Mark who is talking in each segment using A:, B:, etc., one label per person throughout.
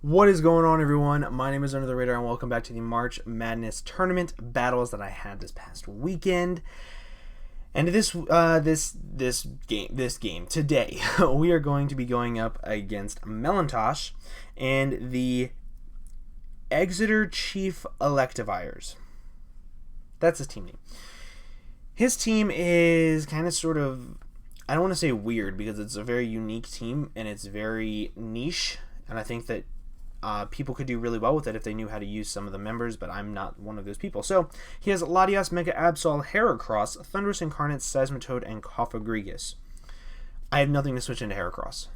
A: What is going on, everyone? My name is Under the Radar, and welcome back to the March Madness tournament battles that I had this past weekend. And this game today, we are going to be going up against Melantosh and the Exeter Chief Electivires. That's his team name. His team is kind of sort of, I don't want to say weird because it's a very unique team and it's very niche, and I think that people could do really well with it if they knew how to use some of the members, but I'm not one of those people. So he has Latias, Mega Absol, Heracross, Thunderous Incarnate, Seismitoad, and Cophagrigus. I have nothing to switch into Heracross.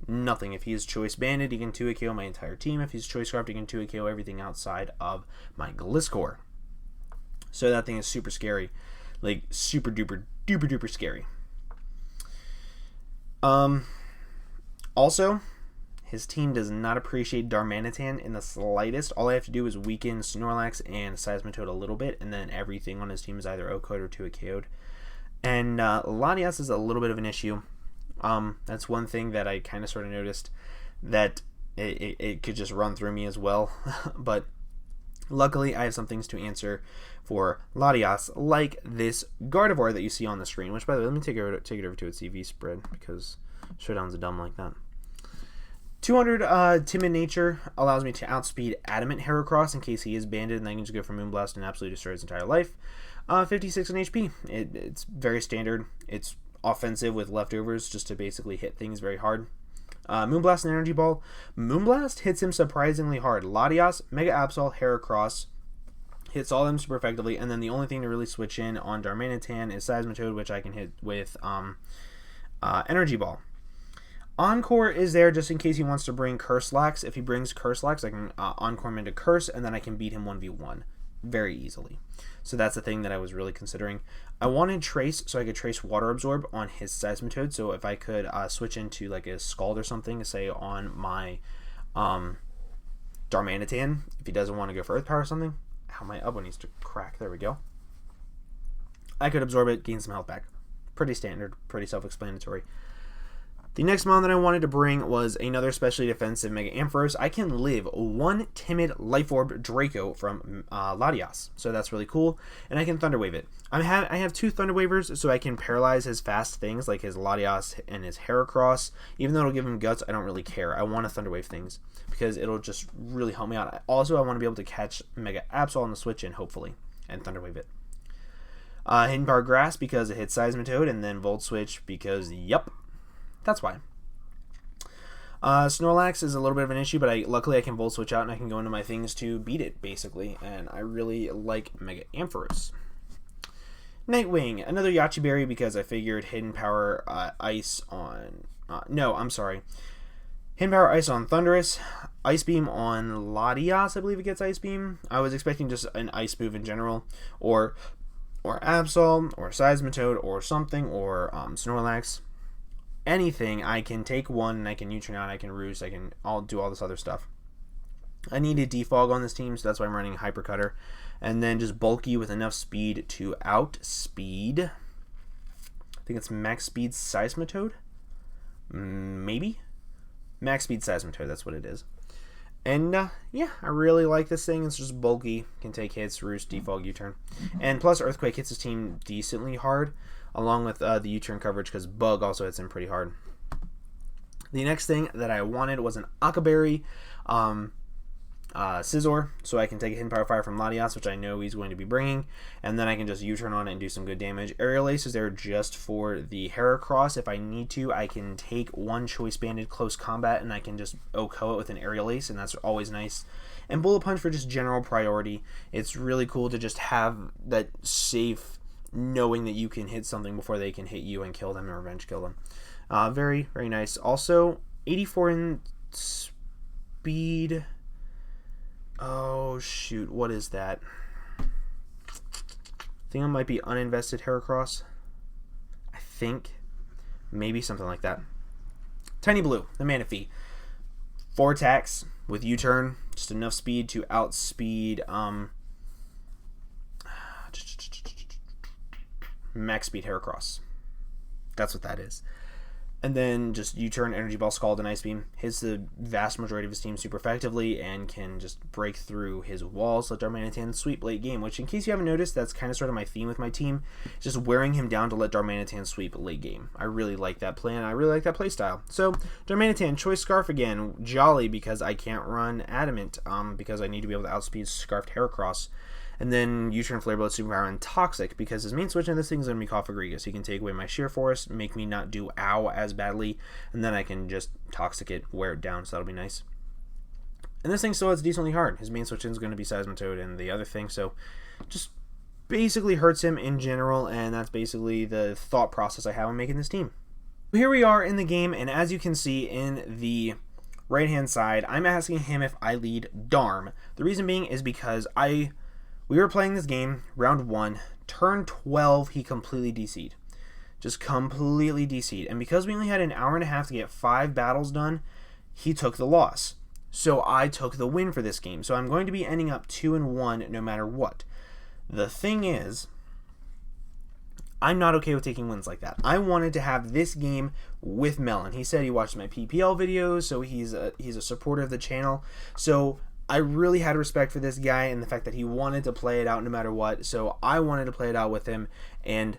A: Nothing. If he is Choice Banded, he can 2-hit KO my entire team. If he's Choice Scarfed, he can 2-hit KO everything outside of my Gliscor. So that thing is super scary. Like, super duper duper duper scary. Also, his team does not appreciate Darmanitan in the slightest. All I have to do is weaken Snorlax and Seismitoad a little bit, and then everything on his team is either OHKO'd or 2-hit KO'd. And Latias is a little bit of an issue. That's one thing that I kind of sort of noticed, that it could just run through me as well. But luckily, I have some things to answer for Latias, like this Gardevoir that you see on the screen. Which, by the way, let me take it over to its CV spread, because Showdown's dumb like that. 200 Timid Nature allows me to outspeed Adamant Heracross in case he is banded, and then I can just go for Moonblast and absolutely destroy his entire life. 56 in HP. It's very standard. It's offensive with leftovers just to basically hit things very hard. Moonblast and Energy Ball. Moonblast hits him surprisingly hard. Latias, Mega Absol, Heracross hits all of them super effectively, and then the only thing to really switch in on Darmanitan is Seismitoad, which I can hit with Energy Ball. Encore is there just in case he wants to bring Curselax. If he brings Curselax, I can Encore him into Curse, and then I can beat him 1v1 very easily. So that's the thing that I was really considering. I wanted Trace, so I could Trace Water Absorb on his Seismitoad, so if I could switch into like a Scald or something, say on my Darmanitan, if he doesn't want to go for Earth Power or something. Ow, my elbow needs to crack. There we go. I could absorb it, gain some health back. Pretty standard, pretty self-explanatory. The next mon that I wanted to bring was another specially defensive Mega Ampharos. I can live one Timid Life Orb Draco from Latias, so that's really cool. And I can Thunder Wave it. I have two Thunder Wavers, so I can paralyze his fast things like his Latias and his Heracross. Even though it'll give him Guts, I don't really care. I want to Thunder Wave things because it'll just really help me out. Also, I want to be able to catch Mega Absol on the switch in, hopefully, and Thunder Wave it. Hidden Power Grass because it hits Seismitoad, and then Volt Switch because, yup. That's why. Snorlax is a little bit of an issue, but luckily I can Volt Switch out and I can go into my things to beat it, basically. And I really like Mega Ampharos. Nightwing, another Yachi Berry because I figured Hidden Power Ice on... Hidden Power Ice on Thunderous. Ice Beam on Latias, I believe it gets Ice Beam. I was expecting just an Ice move in general. Or Absol, or Seismitoad, or something, or Snorlax. Anything, I can take one and I can U-turn out, I can Roost, I'll do all this other stuff. I needed Defog on this team, so that's why I'm running Hyper Cutter. And then just bulky with enough speed to outspeed. I think it's Max Speed Seismitoad? Maybe? Max Speed Seismitoad, that's what it is. And yeah, I really like this thing. It's just bulky, can take hits, Roost, Defog, U-turn. And plus Earthquake hits his team decently hard, along with the U-turn coverage, because Bug also hits him pretty hard. The next thing that I wanted was an Akaberry Scizor, so I can take a Hidden Power Fire from Latias, which I know he's going to be bringing, and then I can just U-turn on it and do some good damage. Aerial Ace is there just for the Heracross. If I need to, I can take one Choice Banded Close Combat, and I can just OHKO it with an Aerial Ace, and that's always nice. And Bullet Punch for just general priority. It's really cool to just have that safe knowing that you can hit something before they can hit you and kill them and revenge kill them. Very, very nice. Also, 84 in speed. Oh, shoot. What is that? I think it might be Uninvested Heracross. I think. Maybe something like that. Tiny Blue, the Manaphy. 4 attacks with U-turn. Just enough speed to outspeed Max Speed Heracross. That's what that is. And then just U-turn, Energy Ball, Scald, and Ice Beam. Hits the vast majority of his team super effectively and can just break through his walls. Let Darmanitan sweep late game, which in case you haven't noticed, that's kind of sort of my theme with my team. Just wearing him down to let Darmanitan sweep late game. I really like that plan. I really like that play style. So Darmanitan, Choice Scarf again. Jolly because I can't run Adamant because I need to be able to outspeed Scarfed Heracross. And then U-turn, Flare Blade, Superpower, and Toxic, because his main switch in this thing is going to be Cofagrigus. He can take away my Sheer Force, make me not do ow as badly, and then I can just Toxic it, wear it down, so that'll be nice. And this thing still hits decently hard. His main switch in is going to be Seismitoad and the other thing, so just basically hurts him in general, and that's basically the thought process I have on making this team. Here we are in the game, and as you can see in the right-hand side, I'm asking him if I lead Darm. The reason being is because we were playing this game, round 1, turn 12, he completely DC'd. Just completely DC'd. And because we only had an hour and a half to get 5 battles done, he took the loss. So I took the win for this game. So I'm going to be ending up 2-1 no matter what. The thing is, I'm not okay with taking wins like that. I wanted to have this game with Melon. He said he watched my PPL videos, so he's a supporter of the channel. So I really had respect for this guy and the fact that he wanted to play it out no matter what, so I wanted to play it out with him, and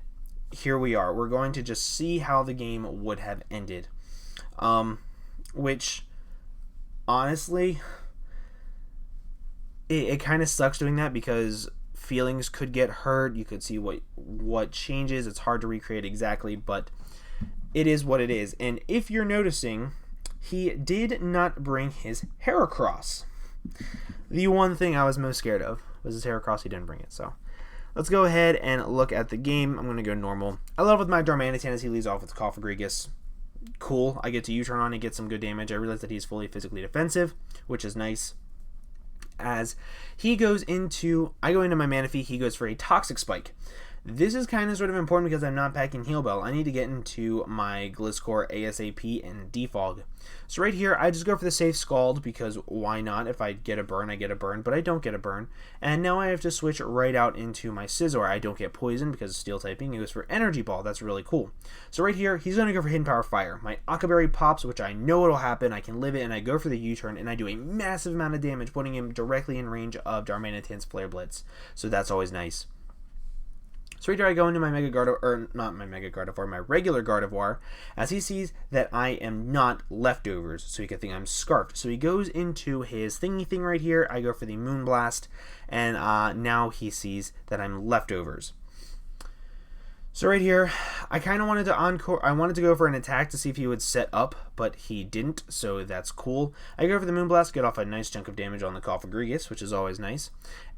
A: here we are. We're going to just see how the game would have ended. Which, honestly, it kind of sucks doing that because feelings could get hurt. You could see what changes. It's hard to recreate exactly, but it is what it is. And if you're noticing, he did not bring his Heracross. The one thing I was most scared of was his Heracross. He didn't bring it, so let's go ahead and look at the game. I'm going to go normal. I love with my Darmanitan as he leads off with Cofagrigus. Cool. I get to U-turn on and get some good damage. I realize that he's fully physically defensive, which is nice. As he goes into, I go into my Manaphy, he goes for a Toxic Spike. This is kind of sort of important because I'm not packing Heal Bell. I need to get into my Gliscor, ASAP, and Defog. So right here, I just go for the safe Scald because why not? If I get a burn, I get a burn, but I don't get a burn. And now I have to switch right out into my Scizor. I don't get poison because of Steel typing. He goes for Energy Ball. That's really cool. So right here, he's going to go for Hidden Power Fire. My Akaberry pops, which I know it'll happen. I can live it, and I go for the U-turn, and I do a massive amount of damage, putting him directly in range of Darmanitan's Flare Blitz. So that's always nice. So right here I go into my Mega Gardevoir, or not my Mega Gardevoir, my regular Gardevoir, as he sees that I am not leftovers, so he can think I'm Scarfed. So he goes into his thingy thing right here, I go for the Moonblast, and now he sees that I'm leftovers. So right here, I kind of wanted to encore. I wanted to go for an attack to see if he would set up, but he didn't, so that's cool. I go for the Moonblast, get off a nice chunk of damage on the Cofagrigus, which is always nice.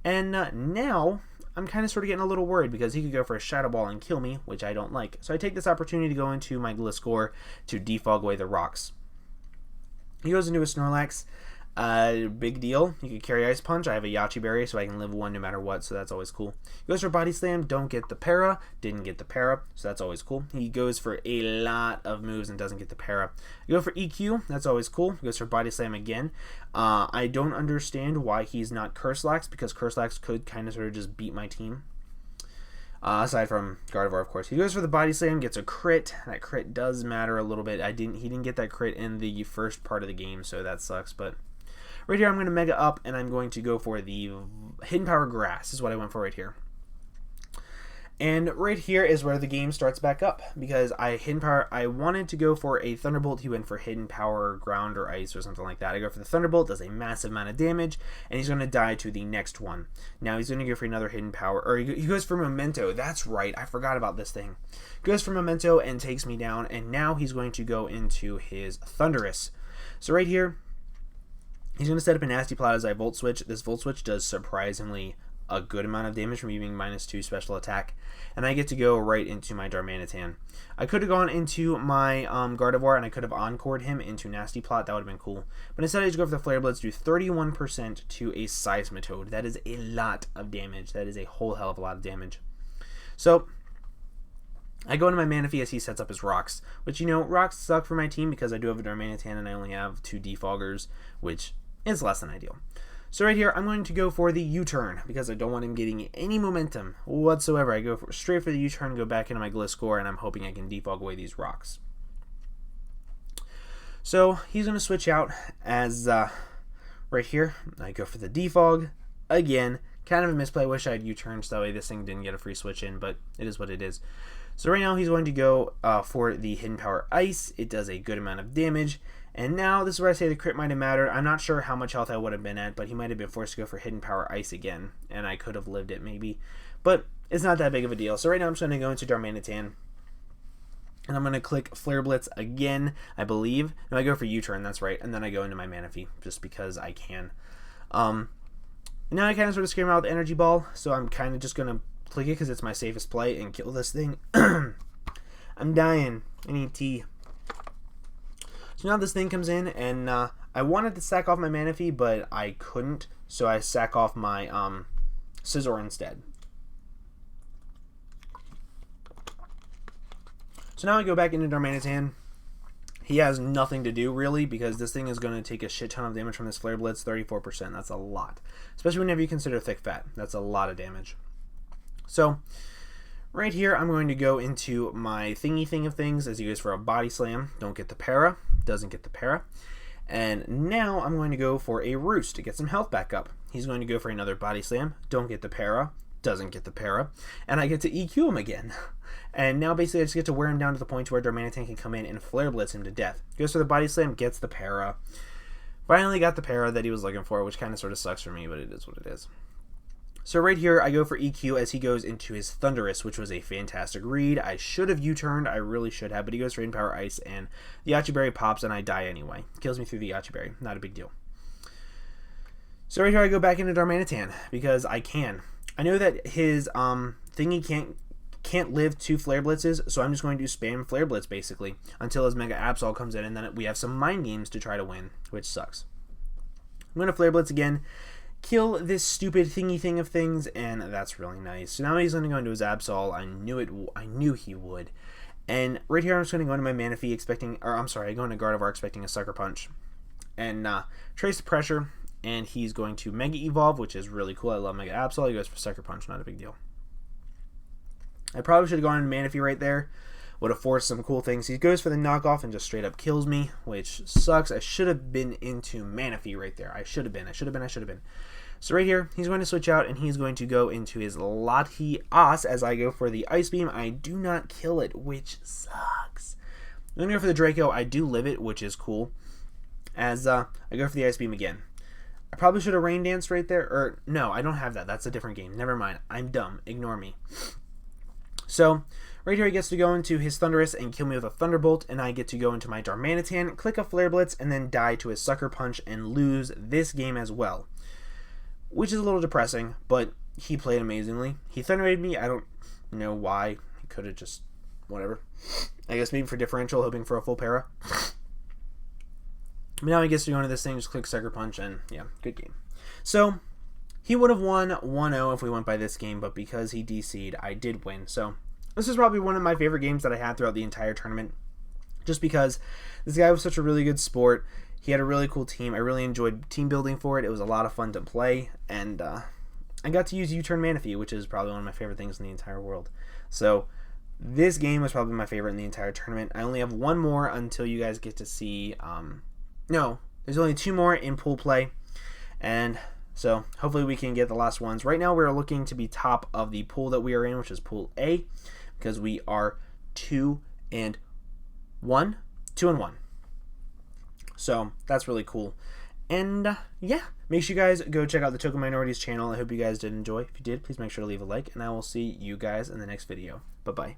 A: And now I'm kind of sort of getting a little worried because he could go for a Shadow Ball and kill me, which I don't like. So I take this opportunity to go into my Gliscor to defog away the rocks. He goes into a Snorlax. Big deal. You could carry Ice Punch. I have a Yachi Berry, so I can live one no matter what, so that's always cool. He goes for Body Slam. Don't get the Para. Didn't get the Para, so that's always cool. He goes for a lot of moves and doesn't get the Para. You go for EQ. That's always cool. He goes for Body Slam again. I don't understand why he's not Curselax, because Curselax could kind of sort of just beat my team. Aside from Gardevoir, of course. He goes for the Body Slam, gets a crit. That crit does matter a little bit. He didn't get that crit in the first part of the game, so that sucks, but right here, I'm going to Mega Up, and I'm going to go for the Hidden Power Grass, is what I went for right here. And right here is where the game starts back up, because I wanted to go for a Thunderbolt. He went for Hidden Power Ground or Ice or something like that. I go for the Thunderbolt, does a massive amount of damage, and he's going to die to the next one. Now he's going to go for another Hidden Power, or he goes for Memento. That's right, I forgot about this thing. Goes for Memento and takes me down, and now he's going to go into his Thundurus. So right here, he's going to set up a Nasty Plot as I Volt Switch. This Volt Switch does surprisingly a good amount of damage from me being -2 special attack, and I get to go right into my Darmanitan. I could have gone into my Gardevoir, and I could have encored him into Nasty Plot. That would have been cool. But instead, I just go for the Flare Blitz, do 31% to a Seismitoad. That is a lot of damage. That is a whole hell of a lot of damage. So I go into my Manaphy as he sets up his Rocks, which, you know, Rocks suck for my team because I do have a Darmanitan and I only have 2 Defoggers, which is less than ideal. So right here, I'm going to go for the U-turn because I don't want him getting any momentum whatsoever. I go straight for the U-turn, go back into my Gliscor, and I'm hoping I can defog away these rocks. So he's going to switch out as right here. I go for the defog again. Kind of a misplay. Wish I had U-turned so that way this thing didn't get a free switch in, but it is what it is. So right now he's going to go for the Hidden Power Ice. It does a good amount of damage. And now this is where I say the crit might have mattered. I'm not sure how much health I would have been at, but he might have been forced to go for Hidden Power Ice again, and I could have lived it maybe. But it's not that big of a deal. So right now I'm just going to go into Darmanitan, and I'm going to click Flare Blitz again, I believe. No, I go for U-turn, that's right, and then I go into my Manaphy just because I can. Now I kind of sort of scream out with Energy Ball, so I'm kind of just going to click it because it's my safest play and kill this thing. I'm dying. I need tea. So now this thing comes in, and I wanted to sack off my Manaphy, but I couldn't, so I sack off my Scizor instead. So now I go back into Darmanitan. He has nothing to do, really, because this thing is going to take a shit ton of damage from this Flare Blitz, 34%. That's a lot. Especially whenever you consider Thick Fat. That's a lot of damage. So, right here, I'm going to go into my thingy thing of things, as he goes for a Body Slam. Don't get the para. Doesn't get the para. And now I'm going to go for a Roost to get some health back up. He's going to go for another Body Slam. Don't get the para. Doesn't get the para. And I get to EQ him again. And now basically I just get to wear him down to the point where Darmanitan can come in and Flare Blitz him to death. Goes for the Body Slam, gets the para. Finally got the para that he was looking for, which kind of sort of sucks for me, but it is what it is. So right here, I go for EQ as he goes into his Thunderous, which was a fantastic read. I should have U-turned, I really should have, but he goes for Hidden Power Ice, and the Yache Berry pops, and I die anyway. Kills me through the Yache Berry, not a big deal. So right here, I go back into Darmanitan, because I can. I know that his thingy can't live 2 Flare Blitzes, so I'm just going to spam Flare Blitz, basically, until his Mega Absol comes in, and then we have some Mind Games to try to win, which sucks. I'm going to Flare Blitz again, kill this stupid thingy thing of things, and that's really nice. So now he's going to go into his Absol. I knew he would. And right here, I'm just going to go into my Manaphy, I go into Gardevoir expecting a Sucker Punch. And Trace the Pressure, and he's going to Mega Evolve, which is really cool. I love Mega Absol. He goes for Sucker Punch, not a big deal. I probably should have gone into Manaphy right there. Would have forced some cool things. He goes for the knockoff and just straight up kills me, which sucks. I should have been into Manaphy right there. I should have been. So right here, he's going to switch out, and he's going to go into his Latias as I go for the Ice Beam. I do not kill it, which sucks. I'm going to go for the Draco. I do live it, which is cool. As I go for the Ice Beam again. I probably should have Rain Danced right there. Or, no, I don't have that. That's a different game. Never mind. I'm dumb. Ignore me. So, right here he gets to go into his Thunderous and kill me with a Thunderbolt, and I get to go into my Darmanitan, click a Flare Blitz, and then die to his Sucker Punch and lose this game as well. Which is a little depressing, but he played amazingly. He Thunderade me. I don't know why. He could have just, whatever. I guess maybe for differential, hoping for a full para. But now he gets to go into this thing, just click Sucker Punch, and yeah, good game. So, he would have won 1-0 if we went by this game, but because he DC'd, I did win. So, this is probably one of my favorite games that I had throughout the entire tournament. Just because this guy was such a really good sport. He had a really cool team. I really enjoyed team building for it. It was a lot of fun to play. And I got to use U-turn Manaphy, which is probably one of my favorite things in the entire world. So, this game was probably my favorite in the entire tournament. I only have one more until you guys get to see... no, there's only 2 more in pool play. And... so, hopefully we can get the last ones. Right now, we're looking to be top of the pool that we are in, which is Pool A, because we are 2-1. 2-1. So, that's really cool. And, yeah, make sure you guys go check out the Token Minorities channel. I hope you guys did enjoy. If you did, please make sure to leave a like, and I will see you guys in the next video. Bye-bye.